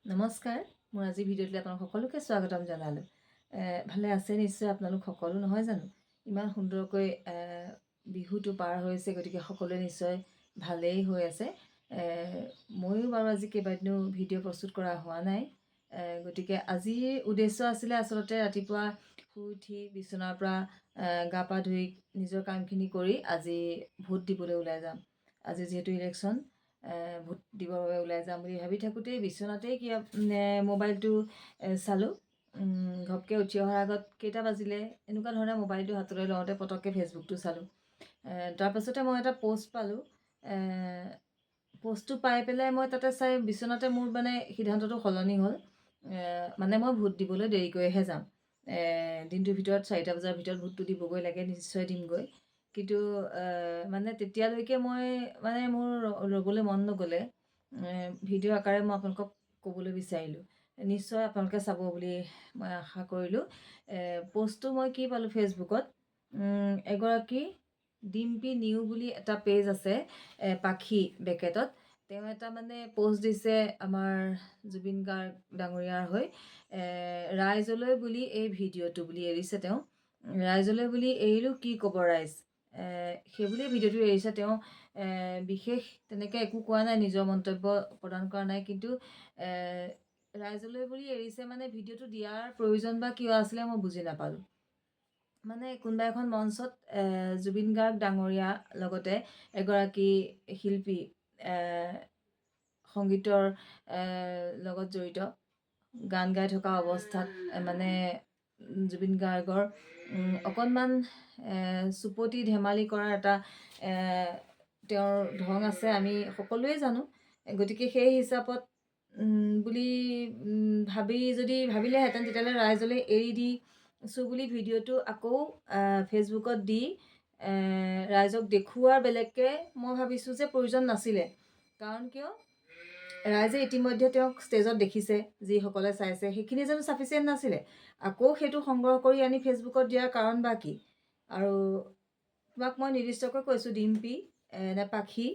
নমস্কাৰ, মোৰ আজি ভিডিঅ'টোলৈ আপোনালোক সকলোকে স্বাগতম জনালোঁ। ভালে আছে নিশ্চয় আপোনালোক সকলো, নহয় জানো? ইমান সুন্দৰকৈ বিহুটো পাৰ হৈছে, গতিকে সকলোৱে নিশ্চয় ভালেই হৈ আছে। ময়ো বাৰু আজি কেইবাদিনো ভিডিঅ' প্ৰস্তুত কৰা হোৱা নাই। গতিকে আজিৰ উদ্দেশ্য আছিলে আচলতে ৰাতিপুৱা শুই উঠি বিচনাৰ পৰা গা পা ধুই নিজৰ কামখিনি কৰি আজি ভোট দিবলৈ ওলাই যাম। আজি যিহেতু ইলেকশ্যন, ভোট দিবৰ বাবে ওলাই যাম বুলি ভাবি থাকোঁতেই বিচনাতেই কিবা মোবাইলটো চালোঁ। ঘপকৈ উঠি অহাৰ আগত কেইটা বাজিলে এনেকুৱা ধৰণে মোবাইলটো হাতলৈ লওঁতে পটককৈ ফেচবুকটো চালোঁ। তাৰপাছতে মই এটা প'ষ্ট পালোঁ। প'ষ্টটো পাই পেলাই মই তাতে চাই বিচনাতে মোৰ মানে সিদ্ধান্তটো সলনি হ'ল। মানে মই ভোট দিবলৈ দেৰিকৈহে যাম। দিনটোৰ ভিতৰত 4টা বজাৰ ভিতৰত ভোটটো দিবগৈ লাগে, নিশ্চয় দিমগৈ। কিন্তু মানে তেতিয়ালৈকে মই মানে মোৰ ৰ'বলৈ মন নগ'লে ভিডিঅ' আকাৰে মই আপোনালোকক ক'বলৈ বিচাৰিলোঁ। নিশ্চয় আপোনালোকে চাব বুলি মই আশা কৰিলোঁ। প'ষ্টটো মই কি পালোঁ ফেচবুকত, এগৰাকী ডিম্পী নিউ বুলি এটা পেজ আছে, পাখি বেকেটত। তেওঁ এটা মানে প'ষ্ট দিছে আমাৰ জুবিন গাৰ্গ ডাঙৰীয়াৰ হৈ, ৰাইজলৈ বুলি এই ভিডিঅ'টো বুলি এৰিছে তেওঁ। ৰাইজলৈ বুলি এৰিলোঁ, কি ক'ব ৰাইজ, সেইবুলিয়ে ভিডিঅ'টো এৰিছে তেওঁ। বিশেষ তেনেকৈ একো কোৱা নাই, নিজৰ মন্তব্য প্ৰদান কৰা নাই। কিন্তু ৰাইজলৈ বুলি এৰিছে মানে ভিডিঅ'টো দিয়াৰ প্ৰয়োজন বা কিয় আছিলে মই বুজি নাপালোঁ। মানে কোনোবা এখন মঞ্চত জুবিন গাৰ্গ ডাঙৰীয়া লগতে এগৰাকী শিল্পী, সংগীতৰ লগত জড়িত, গান গাই থকা অৱস্থাত মানে জুবিন গাৰ্গৰ অকণমান চুপতি ধেমালি কৰাৰ এটা তেওঁৰ ধং আছে, আমি সকলোৱে জানো। গতিকে সেই হিচাপত বুলি ভাবিলেহেঁতেন, তেতিয়াহ'লে ৰাইজলৈ এৰি দিছোঁ বুলি ভিডিঅ'টো আকৌ ফেচবুকত দি ৰাইজক দেখুওৱাৰ বেলেগকৈ মই ভাবিছোঁ যে প্ৰয়োজন নাছিলে। কাৰণ কিয়, ৰাইজে ইতিমধ্যে তেওঁক ষ্টেজত দেখিছে, যিসকলে চাইছে সেইখিনি জানো ছাফিচিয়েণ্ট নাছিলে? আকৌ সেইটো সংগ্ৰহ কৰি আনি ফেচবুকত দিয়াৰ কাৰণ বা কি? আৰু তোমাক মই নিৰ্দিষ্টকৈ কৈছোঁ, ডিম্পী নে পাখি,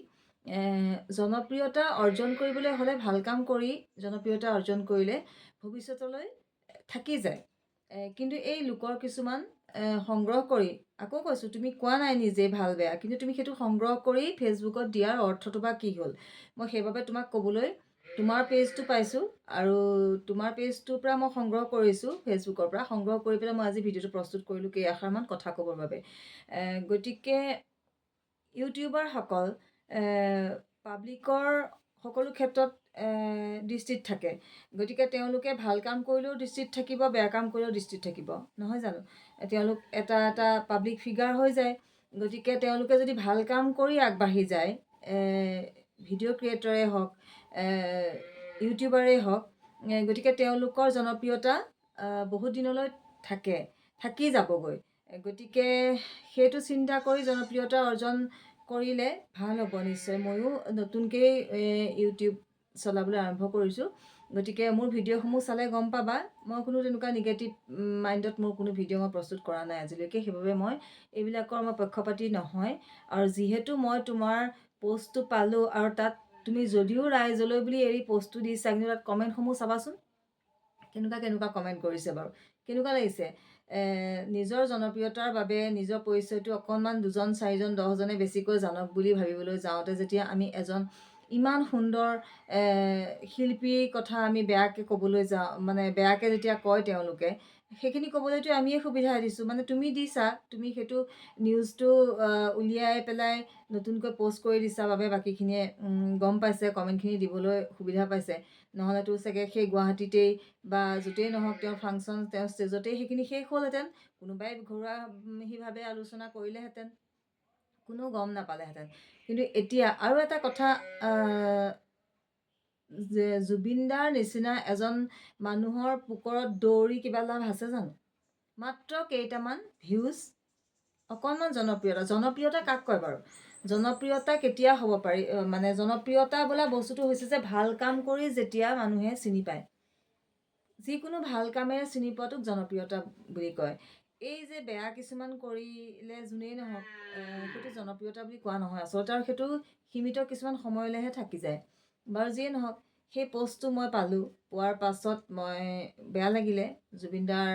জনপ্ৰিয়তা অৰ্জন কৰিবলৈ হ'লে ভাল কাম কৰি জনপ্ৰিয়তা অৰ্জন কৰিলে ভৱিষ্যতলৈ থাকি যায়। কিন্তু এই লোকৰ কিছুমান সংগ্ৰহ কৰি, আকৌ কৈছোঁ, তুমি কোৱা নাই নিজে ভাল বেয়া, কিন্তু তুমি সেইটো সংগ্ৰহ কৰি ফেচবুকত দিয়াৰ অৰ্থটো বা কি হ'ল? মই সেইবাবে তোমাক ক'বলৈ তোমাৰ পেজটো পাইছোঁ, আৰু তোমাৰ পেজটোৰ পৰা মই সংগ্ৰহ কৰিছোঁ, ফেচবুকৰ পৰা সংগ্ৰহ কৰি পেলাই মই আজি ভিডিঅ'টো প্ৰস্তুত কৰিলোঁ কেইআষাৰমান কথা ক'বৰ বাবে। গতিকে ইউটিউবাৰসকল পাব্লিকৰ সকলো ক্ষেত্ৰত দৃষ্টিত থাকে। গতিকে তেওঁলোকে ভাল কাম কৰিলেও দৃষ্টিত থাকিব, বেয়া কাম কৰিলেও দৃষ্টিত থাকিব, নহয় জানো? তেওঁলোক এটা এটা পাব্লিক ফিগাৰ হৈ যায়। গতিকে তেওঁলোকে যদি ভাল কাম কৰি আগবাঢ়ি যায়, ভিডিঅ' ক্ৰিয়েটৰে হওক, ইউটিউবাৰেই হওক, গতিকে তেওঁলোকৰ জনপ্ৰিয়তা বহুত দিনলৈ থাকি যাবগৈ। গতিকে সেইটো চিন্তা কৰি জনপ্ৰিয়তা অৰ্জন কৰিলে ভাল হ'ব নিশ্চয়। ময়ো নতুনকৈ ইউটিউব চলাবলৈ আৰম্ভ কৰিছোঁ। গতিকে মোৰ ভিডিঅ'সমূহ চালে গম পাবা, মই কোনো তেনেকুৱা নিগেটিভ মাইণ্ডত মোৰ কোনো ভিডিঅ' মই প্ৰস্তুত কৰা নাই আজিলৈকে। সেইবাবে মই এইবিলাকৰ মই পক্ষপাতি নহয়। আৰু যিহেতু মই তোমাৰ প'ষ্টটো পালোঁ, আৰু তাত তুমি যদিও ৰাইজলৈ বুলি এৰি প'ষ্টটো দিছা, কিন্তু তাত কমেণ্টসমূহ চাবাচোন, কেনেকুৱা কমেণ্ট কৰিছে বাৰু, কেনেকুৱা লাগিছে? নিজৰ জনপ্ৰিয়তাৰ বাবে নিজৰ পৰিচয়টো অকণমান 2জন 4জন 10জনে বেছিকৈ জানক বুলি ভাবিবলৈ যাওঁতে, যেতিয়া আমি এজন ইমান সুন্দৰ শিল্পীৰ কথা আমি বেয়াকৈ ক'বলৈ যাওঁ, মানে বেয়াকৈ যেতিয়া কয় তেওঁলোকে, সেইখিনি ক'বলৈতো আমিয়ে সুবিধা দিছোঁ। মানে তুমি দিছা, তুমি সেইটো নিউজটো উলিয়াই পেলাই নতুনকৈ প'ষ্ট কৰি দিছা বাবে বাকীখিনিয়ে গম পাইছে, কমেণ্টখিনি দিবলৈ সুবিধা পাইছে। নহ'লেতো চাগে সেই গুৱাহাটীতেই বা য'তেই নহওক তেওঁৰ ফাংচন, তেওঁৰ ষ্টেজতেই সেইখিনি শেষ হ'লহেঁতেন। কোনোবাই ঘৰুৱাভাৱে আলোচনা কৰিলেহেঁতেন, কোনো গম নাপালেহেঁতেন। কিন্তু এতিয়া আৰু এটা কথা, যে জুবিনদাৰ নিচিনা এজন মানুহৰ পোকৰত দৌৰি কিবা লাভ আছে জানো? মাত্ৰ কেইটামান ভিউজ, অকণমান জনপ্ৰিয়তা কাক কয় বাৰু? জনপ্ৰিয়তা কেতিয়া হ'ব পাৰি? মানে জনপ্ৰিয়তা বোলা বস্তুটো হৈছে যে ভাল কাম কৰি যেতিয়া মানুহে চিনি পায়, যিকোনো ভাল কামেৰে চিনি পোৱাটোক জনপ্ৰিয়তা বুলি কয়। এই যে বেয়া কিছুমান কৰিলে যোনেই নহওক, সেইটো জনপ্ৰিয়তা বুলি কোৱা নহয় আচলতে, আৰু সেইটো সীমিত কিছুমান সময়লৈহে থাকি যায়। বাৰু যিয়ে নহওক, সেই পষ্টটো মই পালোঁ। পোৱাৰ পাছত মই বেয়া লাগিলে জুবিনদাৰ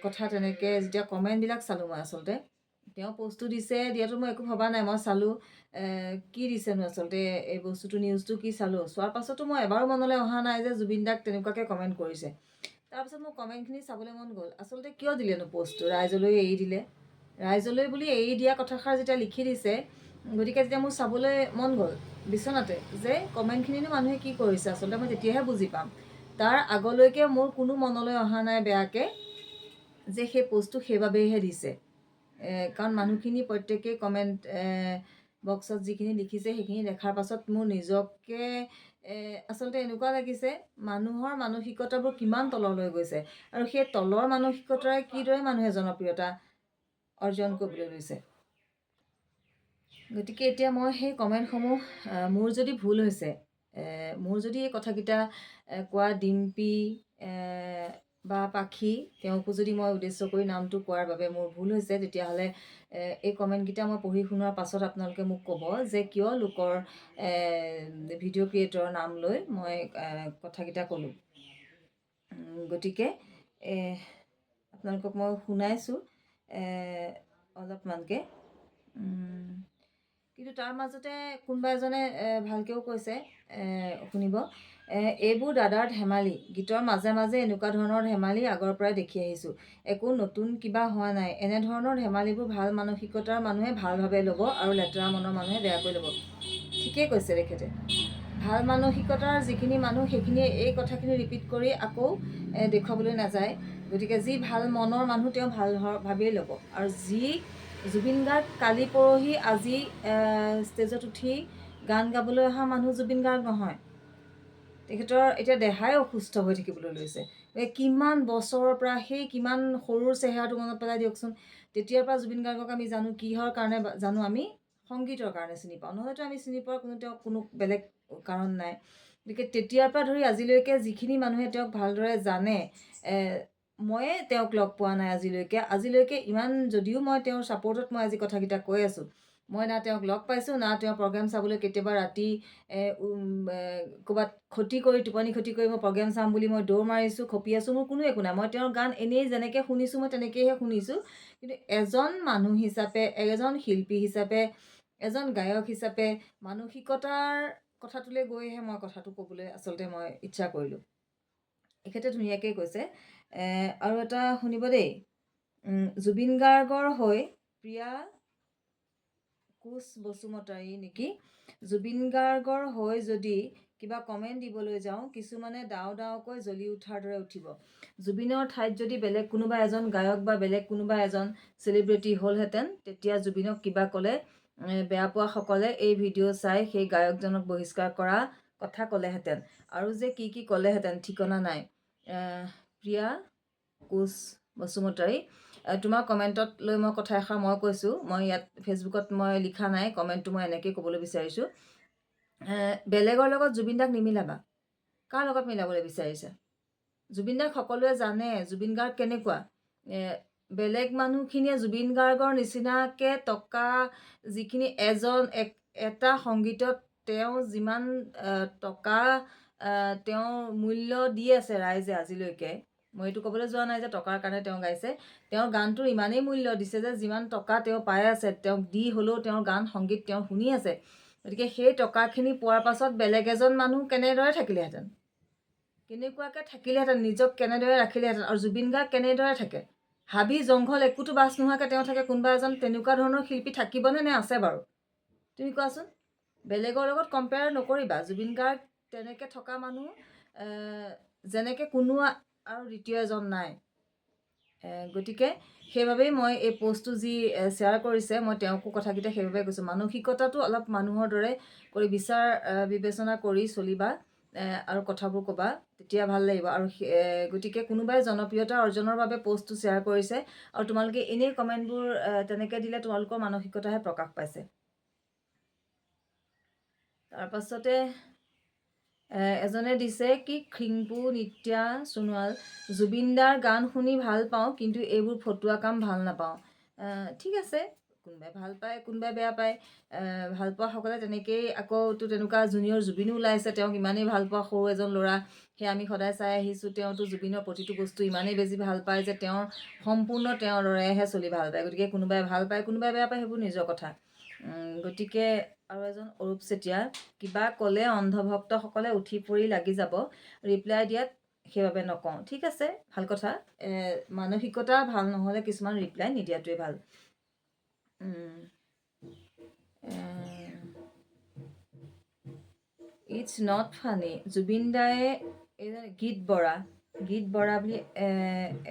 কথা তেনেকৈ যেতিয়া কমেণ্টবিলাক চালোঁ মই আচলতে তেওঁ পষ্টটো দিয়াটো মই একো ভবা নাই। মই চালোঁ কি দিছেনো আচলতে এই বস্তুটো নিউজটো কি চালোঁ। চোৱাৰ পাছতো মই এবাৰো মনলৈ অহা নাই যে জুবিনদাক তেনেকুৱাকৈ কমেণ্ট কৰিছে। তাৰপিছত মোৰ কমেণ্টখিনি চাবলৈ মন গ'ল। আচলতে কিয় দিলেনো পষ্টটো? ৰাইজলৈ এৰি দিলে। ৰাইজলৈ বুলি এৰি দিয়া কথাষাৰ যেতিয়া লিখি দিছে, গতিকে তেতিয়া মোৰ চাবলৈ মন গ'ল বিচনাতে যে কমেণ্টখিনিনো মানুহে কি কৰিছে। আচলতে মই তেতিয়াহে বুজি পাম। তাৰ আগলৈকে মোৰ কোনো মনলৈ অহা নাই বেয়াকৈ যে সেই পষ্টটো সেইবাবেইহে দিছে। কাৰণ মানুহখিনি প্ৰত্যেকেই কমেণ্ট বক্সত যিখিনি লিখিছে সেইখিনি দেখাৰ পাছত মোৰ নিজকে আচলতে এনেকুৱা লাগিছে মানুহৰ মানসিকতাবোৰ কিমান তললৈ গৈছে আৰু সেই তলৰ মানসিকতাৰে কিদৰে মানুহে জনপ্ৰিয়তা অৰ্জন কৰিবলৈ লৈছে। গতিকে এতিয়া মই সেই কমেণ্টসমূহ মোৰ যদি ভুল হৈছে, মোৰ যদি এই কথাকেইটা কোৱা ডিম্পী বা পাখি তেওঁকো যদি মই উদ্দেশ্য কৰি নামটো কোৱাৰ বাবে মোৰ ভুল হৈছে, তেতিয়াহ'লে এই কমেণ্টকেইটা মই পঢ়ি শুনোৱাৰ পাছত আপোনালোকে মোক ক'ব যে কিয় লোকৰ ভিডিঅ' ক্ৰিয়েটৰৰ নাম লৈ মই কথাকেইটা ক'লোঁ। গতিকে আপোনালোকক মই শুনাইছোঁ অলপমানকৈ। কিন্তু তাৰ মাজতে কোনোবা এজনে ভালকৈও কৈছে, শুনিব, এইবোৰ দাদাৰ ধেমালি। গীতৰ মাজে মাজে এনেকুৱা ধৰণৰ ধেমালি আগৰ পৰাই দেখি আহিছোঁ। একো নতুন কিবা হোৱা নাই। এনেধৰণৰ ধেমালিবোৰ ভাল মানসিকতাৰ মানুহে ভালভাৱে ল'ব আৰু লেতেৰা মনৰ মানুহে বেয়াকৈ ল'ব। ঠিকেই কৈছে তেখেতে। ভাল মানসিকতাৰ যিখিনি মানুহ সেইখিনিয়ে এই কথাখিনি ৰিপিট কৰি আকৌ দেখুৱাবলৈ নাযায়। গতিকে যি ভাল মনৰ মানুহ তেওঁ ভাল ভাৱেই ল'ব। আৰু যি জুবিন গাৰ্গ কালি পৰহি আজি ষ্টেজত উঠি গান গাবলৈ অহা মানুহ জুবিন গাৰ্গ নহয়। তেখেতৰ এতিয়া দেহাই অসুস্থ হৈ থাকিবলৈ লৈছে। কিমান বছৰৰ পৰা সেই কিমান সৰুৰ চেহেৰাটো মনত পেলাই দিয়কচোন। তেতিয়াৰ পৰা জুবিন গাৰ্গক আমি জানো কিহৰ কাৰণে জানো? আমি সংগীতৰ কাৰণে চিনি পাওঁ, নহ'লেতো আমি চিনি পোৱাৰ কোনো বেলেগ কাৰণ নাই। গতিকে তেতিয়াৰ পৰা ধৰি আজিলৈকে যিখিনি মানুহে তেওঁক ভালদৰে জানে, ময়ে তেওঁক লগ পোৱা নাই আজিলৈকে ইমান যদিও মই তেওঁৰ ছাপৰ্টত মই আজি কথাকেইটা কৈ আছোঁ। মই না তেওঁক লগ পাইছোঁ, না তেওঁৰ প্ৰগ্ৰেম চাবলৈ কেতিয়াবা ৰাতি ক'ৰবাত টোপনি ক্ষতি কৰি মই প্ৰগ্ৰেম চাম বুলি মই দৌৰ মাৰিছোঁ, খপি আছোঁ, মোৰ কোনো একো নাই। মই তেওঁৰ গান এনেই যেনেকৈ শুনিছোঁ মই তেনেকৈহে শুনিছোঁ। কিন্তু এজন মানুহ হিচাপে, এজন শিল্পী হিচাপে, এজন গায়ক হিচাপে মানসিকতাৰ কথাটোলৈ গৈহে মই কথাটো ক'বলৈ আচলতে মই ইচ্ছা কৰিলোঁ। এখেতে ধুনীয়াকৈ কৈছে। আৰু এটা শুনিব দেই। জুবিন গাৰ্গৰ হৈ প্ৰিয়া কোচ বসুমতাৰী নেকি, জুবিন গাৰ্গৰ হৈ যদি কিবা কমেণ্ট দিবলৈ যাওঁ কিছুমানে ডাও ডাওকৈ জ্বলি উঠাৰ দৰে উঠিব। জুবিনৰ ঠাইত যদি বেলেগ কোনোবা এজন গায়ক বা বেলেগ কোনোবা এজন চেলিব্ৰিটি হ'লহেঁতেন, তেতিয়া জুবিনক কিবা ক'লে বেয়া পোৱাসকলে এই ভিডিঅ' চাই সেই গায়কজনক বহিষ্কাৰ কৰা কথা ক'লেহেঁতেন। আৰু যে কি কি ক'লেহেঁতেন ঠিকনা নাই। প্ৰিয়া কোচ বসুমতাৰী, তোমাৰ কমেণ্টত লৈ মই কথা এষাৰ মই কৈছোঁ। মই ইয়াত ফেচবুকত মই লিখা নাই, কমেণ্টটো মই এনেকৈ ক'বলৈ বিচাৰিছোঁ। বেলেগৰ লগত জুবিন দাক নিমিলাবা। কাৰ লগত মিলাবলৈ বিচাৰিছা? জুবিন দাক সকলোৱে জানে জুবিন গাৰ্গ কেনেকুৱা। বেলেগ মানুহখিনিয়ে জুবিন গাৰ্গৰ নিচিনাকৈ টকা যিখিনি এটা সংগীতত তেওঁ যিমান টকা তেওঁৰ মূল্য দি আছে ৰাইজে আজিলৈকে, মই এইটো ক'বলৈ যোৱা নাই যে টকাৰ কাৰণে তেওঁ গাইছে। তেওঁৰ গানটোৰ ইমানেই মূল্য দিছে যে যিমান টকা তেওঁ পাই আছে, তেওঁক দি হ'লেও তেওঁৰ গান সংগীত তেওঁ শুনি আছে। গতিকে সেই টকাখিনি পোৱাৰ পাছত বেলেগ এজন মানুহ কেনেদৰে থাকিলেহেঁতেন, কেনেকুৱাকৈ থাকিলেহেঁতেন, নিজক কেনেদৰে ৰাখিলেহেঁতেন। আৰু জুবিন গাৰ্গ কেনেদৰে থাকে? হাবি জংঘল একোটো বাছ নোহোৱাকৈ তেওঁ থাকে। কোনোবা এজন তেনেকুৱা ধৰণৰ শিল্পী থাকিবনে নে আছে বাৰু? তুমি কোৱাচোন। বেলেগৰ লগত কম্পেয়াৰ নকৰিবা। জুবিন গাৰ্গ তেনেকৈ থকা মানুহ যেনেকৈ কোনো আৰু দ্বিতীয় এজন নাই। গতিকে সেইবাবেই মই এই পষ্টটো যি শ্বেয়াৰ কৰিছে, মই তেওঁকো কথাকেইটা সেইবাবে কৈছোঁ। মানসিকতাটো অলপ মানুহৰ দৰে কৰি বিচাৰ বিবেচনা কৰি চলিবা আৰু কথাবোৰ ক'বা, তেতিয়া ভাল লাগিব। আৰু গতিকে কোনোবাই জনপ্ৰিয়তা অৰ্জনৰ বাবে পষ্টটো শ্বেয়াৰ কৰিছে আৰু তোমালোকে এনেই কমেণ্টবোৰ তেনেকৈ দিলে তোমালোকৰ মানসিকতাহে প্ৰকাশ পাইছে। তাৰপাছতে এজনে দিছে কি, খিংপু নিত্যা সোণোৱাল, জুবিন দাৰ গান শুনি ভাল পাওঁ কিন্তু এইবোৰ ফটুৱা কাম ভাল নাপাওঁ। ঠিক আছে, কোনোবাই ভাল পায় কোনোবাই বেয়া পায়। ভাল পোৱাসকলে তেনেকেই আকৌ তেনেকুৱা জুনিয়ৰ জুবিনো ওলাইছে, তেওঁক ইমানেই ভাল পোৱা সৰু এজন ল'ৰা, সেই আমি সদায় চাই আহিছোঁ। তেওঁতো জুবিনৰ প্ৰতিটো বস্তু ইমানেই বেছি ভাল পায় যে তেওঁৰ সম্পূৰ্ণ তেওঁৰ দৰেহে চলি ভাল পায়। গতিকে কোনোবাই ভাল পায় কোনোবাই বেয়া পায়, সেইবোৰ নিজৰ কথা। গতিকে আৰু এজন অৰূপ চেতিয়া, কিবা ক'লে অন্ধভক্তসকলে উঠি পৰি লাগি যাব, ৰিপ্লাই দিয়াত সেইবাবে নকওঁ। ঠিক আছে, ভাল কথা। মানসিকতা ভাল নহ'লে কিছুমান ৰিপ্লাই নিদিয়াটোৱে ভাল। ইটছ নট ফানি, জুবিন দায়ে গীত বৰা বুলি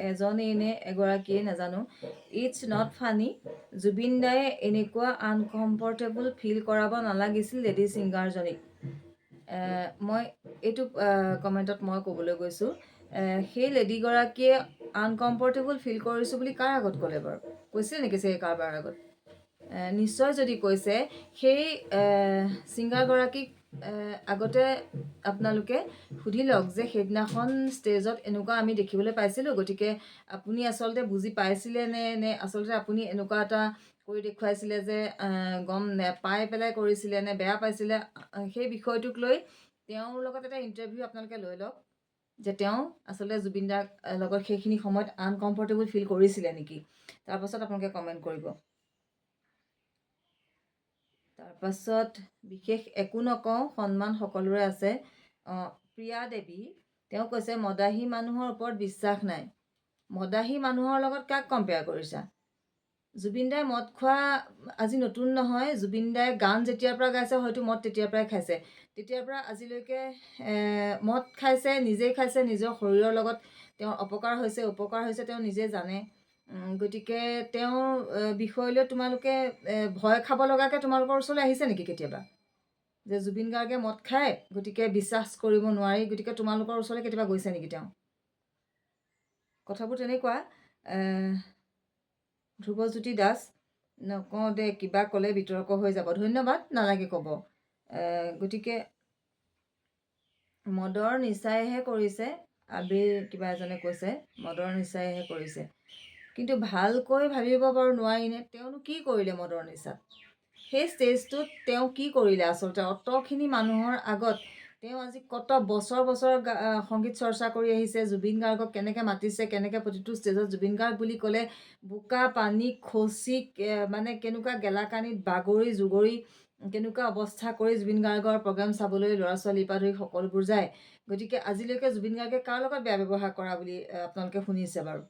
এজনেই নে এগৰাকীয়ে নাজানো। ইটছ নট ফানি, জুবিন দায়ে এনেকুৱা আনকমফৰ্টেবল ফিল কৰাব নালাগিছিল লেডি ছিংগাৰজনীক। মই এইটো কমেণ্টত মই ক'বলৈ গৈছোঁ, সেই লেডিগৰাকীয়ে আনকমফৰ্টেবল ফিল কৰিছোঁ বুলি কাৰ আগত ক'লে বাৰু? কৈছিল নেকি চাগে কাৰোবাৰ আগত? নিশ্চয় যদি কৈছে, সেই ছিংগাৰগৰাকীক আগতে আপোনালোকে সুধি লওক যে সেইদিনাখন ষ্টেজত এনেকুৱা আমি দেখিবলৈ পাইছিলোঁ, গতিকে আপুনি আচলতে বুজি পাইছিলে নে আচলতে আপুনি এনেকুৱা এটা কৰি দেখুৱাইছিলে যে গম নেপাই পেলাই কৰিছিলে নে বেয়া পাইছিলে? সেই বিষয়টোক লৈ তেওঁৰ লগত এটা ইণ্টাৰভিউ আপোনালোকে লৈ লওক যে তেওঁ আচলতে জুবিন দাৰ লগত সেইখিনি সময়ত আনকমফৰ্টেবল ফিল কৰিছিলে নেকি। তাৰপাছত আপোনালোকে কমেণ্ট কৰিব। তাৰপাছত বিশেষ একো নকওঁ, সন্মান সকলোৰে আছে। প্ৰিয়া দেৱী, তেওঁ কৈছে মদাহী মানুহৰ ওপৰত বিশ্বাস নাই। মদাহী মানুহৰ লগত কাক কম্পেয়াৰ কৰিছা? জুবিন দাই মদ খোৱা আজি নতুন নহয়। জুবিন দাই গান যেতিয়াৰ পৰা গাইছে হয়তো মদ তেতিয়াৰ পৰাই খাইছে। তেতিয়াৰ পৰা আজিলৈকে মদ খাইছে, নিজেই খাইছে, নিজৰ শৰীৰৰ লগত তেওঁৰ অপকাৰ হৈছে উপকাৰ হৈছে তেওঁ নিজে জানে। গতিকে তেওঁৰ বিষয়লৈ তোমালোকে ভয় খাব লগাকৈ তোমালোকৰ ওচৰলৈ আহিছে নেকি কেতিয়াবা? যে জুবিন গাৰ্গে মদ খায় গতিকে বিশ্বাস কৰিব নোৱাৰি, গতিকে তোমালোকৰ ওচৰলৈ কেতিয়াবা গৈছে নেকি তেওঁ? কথাবোৰ তেনেকুৱা। ধ্ৰুৱজ্যোতি দাস, নকওঁ দে, কিবা ক'লে বিতৰ্ক হৈ যাব। ধন্যবাদ, নালাগে ক'ব। গতিকে মদৰ নিচাইহে কৰিছে, আবিৰ কিবা এজনে কৈছে মদৰ নিচাইহে কৰিছে। কিন্তু ভালকৈ ভাবিব বাৰু নোৱাৰিনে তেওঁনো কি কৰিলে মদৰ নিচাত? সেই ষ্টেজটোত তেওঁ কি কৰিলে আচলতে? অতখিনি মানুহৰ আগত তেওঁ আজি কত বছৰ সংগীত চৰ্চা কৰি আহিছে, জুবিন গাৰ্গক কেনেকৈ মাতিছে, কেনেকৈ প্ৰতিটো ষ্টেজত জুবিন গাৰ্গ বুলি ক'লে বোকা পানী খচি মানে কেনেকুৱা গেলাকানিত বাগৰি জুগৰি কেনেকুৱা অৱস্থা কৰি জুবিন গাৰ্গৰ প্ৰগ্ৰেম চাবলৈ ল'ৰা ছোৱালীৰ পৰা ধৰি সকলোবোৰ যায়। গতিকে আজিলৈকে জুবিন গাৰ্গে কাৰ লগত বেয়া ব্যৱহাৰ কৰা বুলি আপোনালোকে শুনিছে বাৰু?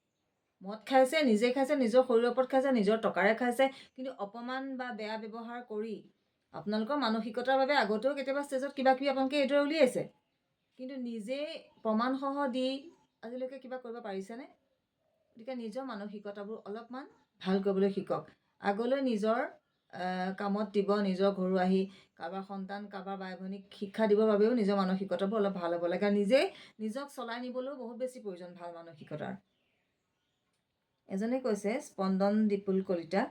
মদ খাইছে, নিজে খাইছে, নিজৰ শৰীৰৰ ওপৰত খাইছে, নিজৰ টকাৰে খাইছে, কিন্তু অপমান বা বেয়া ব্যৱহাৰ কৰি আপোনালোকৰ মানসিকতাৰ বাবে আগতেও কেতিয়াবা ষ্টেজত কিবা কিবি আপোনালোকে এইদৰে উলিয়াইছে, কিন্তু নিজেই প্ৰমাণসহ দি আজিলৈকে কিবা কৰিব পাৰিছেনে? গতিকে নিজৰ মানসিকতাবোৰ অলপমান ভাল কৰিবলৈ শিকক। আগলৈ নিজৰ কামত দিব, নিজৰ ঘৰো আহি কাৰোবাৰ সন্তান কাৰোবাৰ বাই ভনীক শিক্ষা দিবৰ বাবেও নিজৰ মানসিকতাবোৰ অলপ ভাল হ'ব লাগে। নিজেই নিজক চলাই নিবলৈও বহুত বেছি প্ৰয়োজন ভাল মানসিকতাৰ। এজনে কৈছে স্পন্দন দীপুল কলিতা,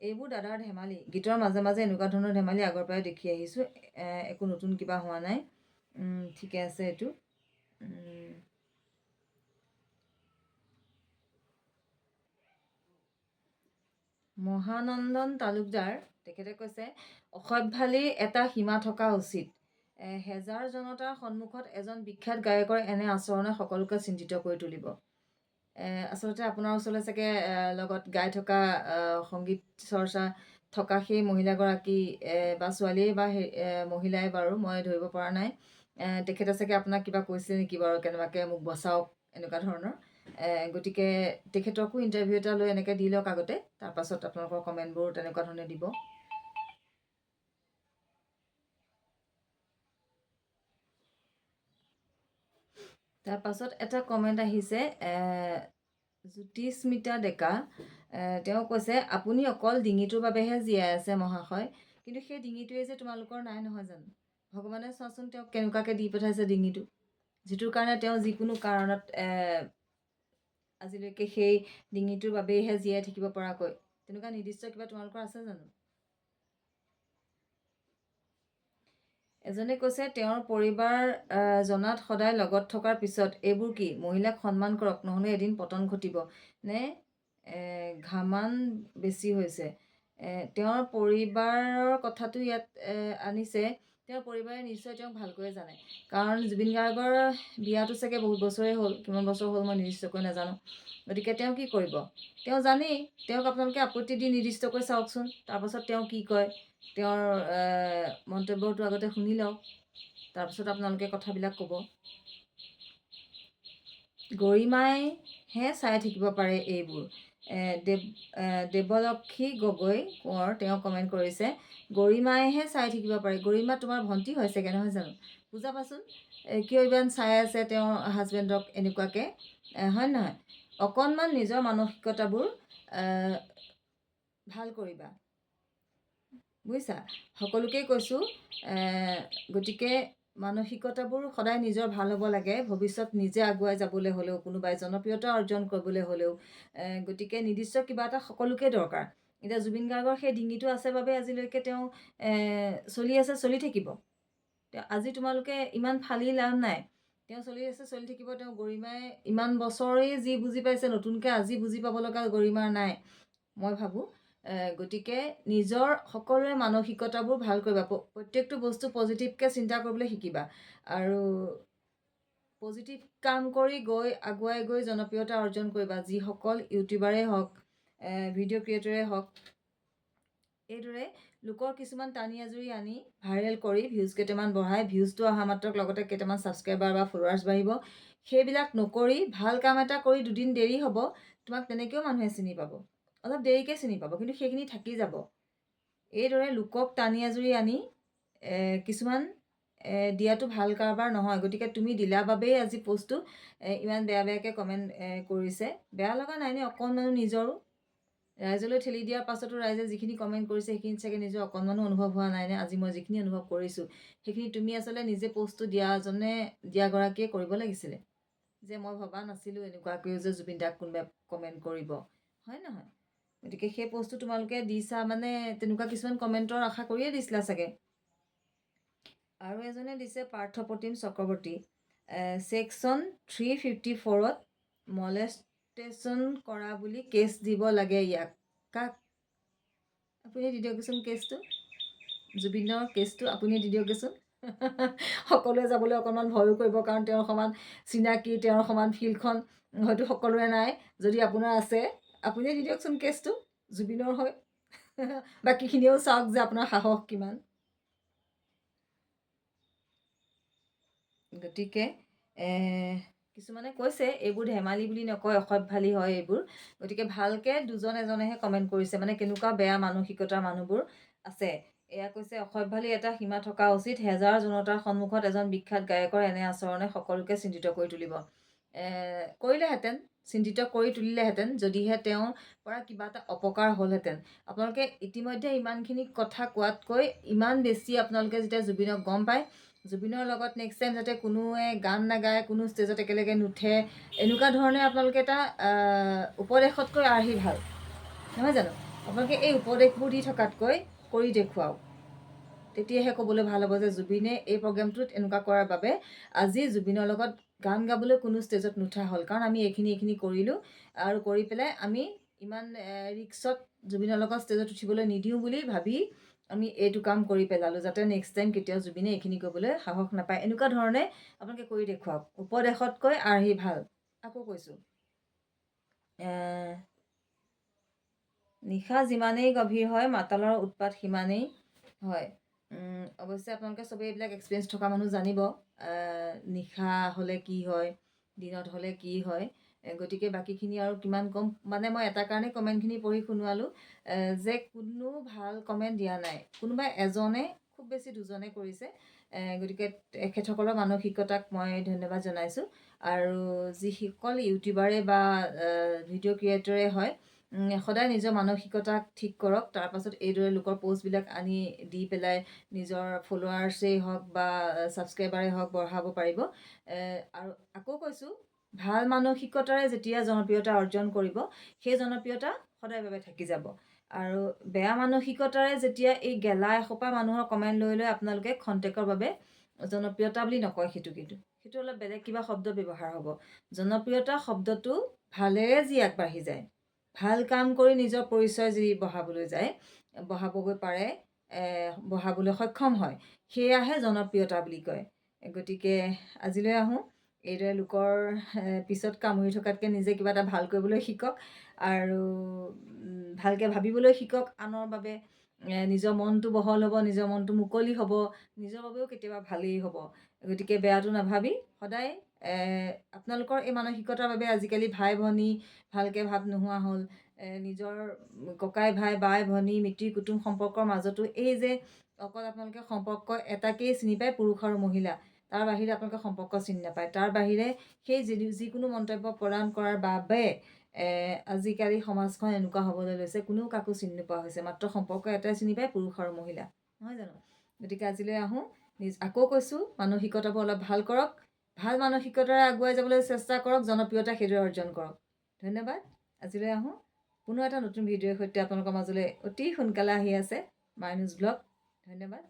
এইবোৰ দাদাৰ ধেমালি। গীতৰ মাজে মাজে এনেকুৱা ধৰণৰ ধেমালি আগৰ পৰাই দেখি আহিছোঁ, একো নতুন কিবা হোৱা নাই। ঠিকে আছে এইটো। মহানন্দন তালুকদাৰ, তেখেতে কৈছে অসভ্যালিৰ এটা সীমা থকা উচিত। হেজাৰ জনতাৰ সন্মুখত এজন বিখ্যাত গায়কৰ এনে আচৰণে সকলোকে চিন্তিত কৰি তুলিব। আচলতে আপোনাৰ ওচৰলৈ চাগে লগত গাই থকা সংগীত চৰ্চা থকা সেই মহিলাগৰাকী বা ছোৱালীয়ে বা মহিলাই বাৰু মই ধৰিব পৰা নাই। তেখেতে চাগে আপোনাক কিবা কৈছে নেকি বাৰু, কেনেবাকৈ মোক বচাওক এনেকুৱা ধৰণৰ। গতিকে তেখেতকো ইণ্টাৰভিউ এটা লৈ এনেকৈ দি লওক আগতে, তাৰপাছত আপোনালোকৰ কমেণ্টবোৰ তেনেকুৱা ধৰণে দিব। তাৰপাছত এটা কমেণ্ট আহিছে জ্যোতিস্মিতা ডেকা, তেওঁ কৈছে আপুনি অকল ডিঙিটোৰ বাবেহে জীয়াই আছে মহাশয়, কিন্তু সেই ডিঙিটোৱে যে তোমালোকৰ নাই নহয় জানো? ভগৱানে চোৱাচোন তেওঁক কেনেকুৱাকৈ দি পঠাইছে ডিঙিটো, যিটোৰ কাৰণে তেওঁ যিকোনো কাৰণত আজিলৈকে সেই ডিঙিটোৰ বাবেইহে জীয়াই থাকিব পৰাকৈ। তেনেকুৱা নিৰ্দিষ্ট কিবা তোমালোকৰ আছে জানো? এজনে কৈছে তেওঁৰ পৰিবাৰ জনাত সদায় লগত থকাৰ পিছত এইবোৰ কি? মহিলাক সন্মান কৰক, নহ'লে এদিন পতন ঘটিব। নে ঘামান বেছি হৈছে? তেওঁৰ পৰিবাৰৰ কথাটো ইয়াত আনিছে। তেওঁৰ পৰিবাৰে নিশ্চয় তেওঁক ভালকৈয়ে জানে, কাৰণ জুবিন গাৰ্গৰ বিয়াটো চাগে বহুত বছৰেই হ'ল, কিমান বছৰ হ'ল মই নিৰ্দিষ্টকৈ নাজানো। গতিকে তেওঁ কি কৰিব, তেওঁ জানেই। তেওঁক আপোনালোকে আপত্তি দি নিৰ্দিষ্টকৈ চাওকচোন, তাৰপাছত তেওঁ কি কয়। তেওঁৰ মন্তব্যটো আগতে শুনি লওক, তাৰপিছত আপোনালোকে কথাবিলাক ক'ব। গৰিমাইহে চাই থাকিব পাৰে এইবোৰ। দেৱলক্ষী গগৈ কোঁৱৰ তেওঁ কমেণ্ট কৰিছে, গৰিমাইহে চাই থাকিব পাৰে। গৰিমা তোমাৰ ভণ্টি হয় চাগে, নহয় জানো? বুজাবাচোন কিয় ইমান চাই আছে তেওঁৰ হাজবেণ্ডক এনেকুৱাকৈ, হয় নহয়? অকণমান নিজৰ মানসিকতাবোৰ ভাল কৰিবা, বুজিছা? সকলোকেই কৈছোঁ। গতিকে মানসিকতাবোৰ সদায় নিজৰ ভাল হ'ব লাগে, ভৱিষ্যত নিজে আগুৱাই যাবলৈ হ'লেও, কোনোবাই জনপ্ৰিয়তা অৰ্জন কৰিবলৈ হ'লেও। গতিকে নিৰ্দিষ্ট কিবা এটা সকলোকে দৰকাৰ। এতিয়া জুবিন গাৰ্গৰ সেই ডিঙিটো আছে বাবে আজিলৈকে তেওঁ চলি আছে, চলি থাকিব। আজি তোমালোকে ইমান ফালি লাভ নাই, তেওঁ চলি আছে, চলি থাকিব। তেওঁ গৰিমাই ইমান বছৰেই যি বুজি পাইছে, নতুনকৈ আজি বুজি পাব লগা গৰিমাৰ নাই, মই ভাবোঁ। গতিকে নিজৰ সকলোৰে মানসিকতাবোৰ ভাল কৰিবা, প্ৰত্যেকটো বস্তু পজিটিভকৈ চিন্তা কৰিবলৈ শিকিবা, আৰু পজিটিভ কাম কৰি গৈ আগুৱাই গৈ জনপ্ৰিয়তা অৰ্জন কৰিবা। যিসকল ইউটিউবাৰেই হওক, ভিডিঅ' ক্ৰিয়েটৰে হওক, এইদৰে লোকৰ কিছুমান টানি আজুৰি আনি ভাইৰেল কৰি ভিউজ কেইটামান বঢ়াই, ভিউজটো অহা মাত্ৰক লগতে কেইটামান ছাবস্ক্ৰাইবাৰ বা ফলোৱাৰ্ছ বাঢ়িব। সেইবিলাক নকৰি ভাল কাম এটা কৰি দুদিন দেৰি হ'ব, তোমাক তেনেকৈও মানুহে চিনি পাব, অলপ দেৰিকৈ চিনি পাব, কিন্তু সেইখিনি থাকি যাব। এইদৰে লোকক টানি আজুৰি আনি কিছুমান দিয়াটো ভাল কাৰবাৰ নহয়। গতিকে তুমি দিলা বাবেই আজি পষ্টটো ইমান বেয়া বেয়াকৈ কমেণ্ট কৰিছে। বেয়া লগা নাইনে অকণমানো নিজৰো? ৰাইজলৈ ঠেলি দিয়াৰ পাছতো ৰাইজে যিখিনি কমেণ্ট কৰিছে সেইখিনি চাগে নিজৰ অকণমানো অনুভৱ হোৱা নাইনে? আজি মই যিখিনি অনুভৱ কৰিছোঁ সেইখিনি তুমি আচলতে নিজে পষ্টটো দিয়াগৰাকীয়ে কৰিব লাগিছিলে, যে মই ভবা নাছিলোঁ এনেকুৱাকৈও যে জুবিন দাক কোনোবাই কমেণ্ট কৰিব, হয় নহয়? গতিকে সেই পষ্টটো তোমালোকে দিছা মানে তেনেকুৱা কিছুমান কমেণ্টৰ আশা কৰিয়ে দিছিলা চাগে। আৰু এজনে দিছে পাৰ্থপ্ৰতিম চক্ৰৱৰ্তী, ছেকশ্যন 354ত মলেষ্টেশ্যন কৰা বুলি কেছ দিব লাগে ইয়াক। কাক? আপুনি দি দিয়কচোন কেছটো, জুবিনৰ কেছটো আপুনি দি দিয়কচোন। সকলোৱে যাবলৈ অকণমান ভয়ো কৰিব, কাৰণ তেওঁৰ সমান চিনাকি, তেওঁৰ সমান ফিল্ডখন হয়তো সকলোৰে নাই। যদি আপোনাৰ আছে, আপুনিয়ে দি দিয়কচোন কেছটো জুবিনৰ হয়। বাকীখিনিও চাওক যে আপোনাৰ সাহস কিমান। গতিকে কিছুমানে কৈছে এইবোৰ ধেমালি বুলি নকয়, অসভ্যালি হয় এইবোৰ। গতিকে ভালকৈ দুজন এজনেহে কমেণ্ট কৰিছে, মানে কেনেকুৱা বেয়া মানসিকতাৰ মানুহবোৰ আছে। এয়া কৈছে, অসভ্যালি এটা সীমা থকা উচিত, হেজাৰ জনতাৰ সন্মুখত এজন বিখ্যাত গায়কৰ এনে আচৰণে সকলোকে চিন্তিত কৰি তুলিব। কৰিলেহেঁতেন, চিন্তিত কৰি তুলিলেহেঁতেন, যদিহে তেওঁৰ পৰা কিবা এটা অপকাৰ হ'লহেঁতেন। আপোনালোকে ইতিমধ্যে ইমানখিনি কথা কোৱাতকৈ ইমান বেছি আপোনালোকে যেতিয়া জুবিনক গম পায়, জুবিনৰ লগত নেক্সট টাইম যাতে কোনোৱে গান নাগায়, কোনো ষ্টেজত একেলগে নুঠে, এনেকুৱা ধৰণে আপোনালোকে এটা উপদেশতকৈ আৰ্হি ভাল, নহয় জানো? আপোনালোকে এই উপদেশবোৰ দি থকাতকৈ কৰি দেখুৱাওক, তেতিয়াহে ক'বলৈ ভাল হ'ব যে জুবিনে এই প্ৰগ্ৰেমটোত এনেকুৱা কৰাৰ বাবে আজি জুবিনৰ লগত গান গাবলৈ কোনো ষ্টেজত নুঠা হ'ল, কাৰণ আমি এইখিনি কৰিলোঁ, আৰু কৰি পেলাই আমি ইমান ৰিক্সত জুবিনৰ লগত ষ্টেজত উঠিবলৈ নিদিওঁ বুলি ভাবি আমি এইটো কাম কৰি পেলালোঁ, যাতে নেক্সট টাইম কেতিয়াও জুবিনে এইখিনি কৰিবলৈ সাহস নাপায়। এনেকুৱা ধৰণে আপোনালোকে কৰি দেখুৱাওক, উপদেশতকৈ আৰ্হি ভাল। আকৌ কৈছোঁ, নিশা যিমানেই গভীৰ হয় মাতালৰ উৎপাত সিমানেই হয়। অৱশ্যে আপোনালোকে চবেই এইবিলাক এক্সপিৰিয়েঞ্চ থকা মানুহ জানিব, নিশা হ'লে কি হয়, দিনত হ'লে কি হয়। গতিকে বাকীখিনি আৰু কিমান ক'ম, মানে মই এটা কাৰণেই কমেণ্টখিনি পঢ়ি শুনোৱালোঁ, যে কোনো ভাল কমেণ্ট দিয়া নাই, কোনোবাই এজনে, খুব বেছি দুজনে কৰিছে। গতিকে তেখেতসকলৰ মানসিকতাক মই ধন্যবাদ জনাইছোঁ। আৰু যিসকল ইউটিউবাৰে বা ভিডিঅ' ক্ৰিয়েটৰে হয়, সদায় নিজৰ মানসিকতাক ঠিক কৰক, তাৰপাছত এইদৰে লোকৰ পষ্টবিলাক আনি দি পেলাই নিজৰ ফলোৱাৰ্ছেই হওক বা ছাবস্ক্ৰাইবাৰেই হওক বঢ়াব পাৰিব। আৰু আকৌ কৈছোঁ, ভাল মানসিকতাৰে যেতিয়া জনপ্ৰিয়তা অৰ্জন কৰিব, সেই জনপ্ৰিয়তা সদায় বাবে থাকি যাব। আৰু বেয়া মানসিকতাৰে যেতিয়া এই গেলা এসোপা মানুহৰ কমেণ্ট লৈ আপোনালোকে খন্তেকৰ বাবে জনপ্ৰিয়তা বুলি নকয়, সেইটো অলপ বেলেগ কিবা শব্দ ব্যৱহাৰ হ'ব। জনপ্ৰিয়তা শব্দটো ভালেৰে যি আগবাঢ়ি যায়, ভাল কাম কৰি নিজৰ পৰিচয় যি বঢ়াবলৈ যায়, বঢ়াবগৈ পাৰে, বঢ়াবলৈ সক্ষম হয়, সেয়াহে জনপ্ৰিয়তা বুলি কয়। গতিকে আজিলৈ আহোঁ। এইদৰে লোকৰ পিছত কামুৰি থকাতকৈ নিজে কিবা এটা ভাল কৰিবলৈ শিকক আৰু ভালকৈ ভাবিবলৈ শিকক আনৰ বাবে। নিজৰ মনটো বহল হ'ব, নিজৰ মনটো মুকলি হ'ব, নিজৰ বাবেও কেতিয়াবা ভালেই হ'ব। গতিকে বেয়াটো নাভাবি সদায় আপোনালোকৰ এই মানসিকতাৰ বাবে আজিকালি ভাই ভনী ভালকৈ ভাৱ নোহোৱা হ'ল। নিজৰ ককাই ভাই বাই ভনী মিতিৰ কুটুম সম্পৰ্কৰ মাজতো এই যে অকল আপোনালোকে সম্পৰ্ক এটাকেই চিনি পায়, পুৰুষ আৰু মহিলা, তাৰ বাহিৰে আপোনালোকে সম্পৰ্ক চিনি নাপায়। তাৰ বাহিৰে সেই যিকোনো মন্তব্য প্ৰদান কৰাৰ বাবে আজিকালি সমাজখন এনেকুৱা হ'বলৈ লৈছে, কোনেও কাকো চিনি নোপোৱা হৈছে, মাত্ৰ সম্পৰ্ক এটাই চিনি পায়, পুৰুষ আৰু মহিলা, নহয় জানো? গতিকে আজিলৈ আহোঁ। আকৌ কৈছোঁ, মানসিকতাবোৰ অলপ ভাল কৰক, ভাল মানসিকতাৰে আগুৱাই যাবলৈ চেষ্টা কৰক, জনপ্ৰিয়তা সেইদৰে অৰ্জন কৰক। ধন্যবাদ। আজিলৈ আহোঁ। পুনৰ এটা নতুন ভিডিঅ'ৰ সৈতে আপোনালোকৰ মাজলৈ অতি সোনকালে আহি আছে মাইনুছ ব্লগ। ধন্যবাদ।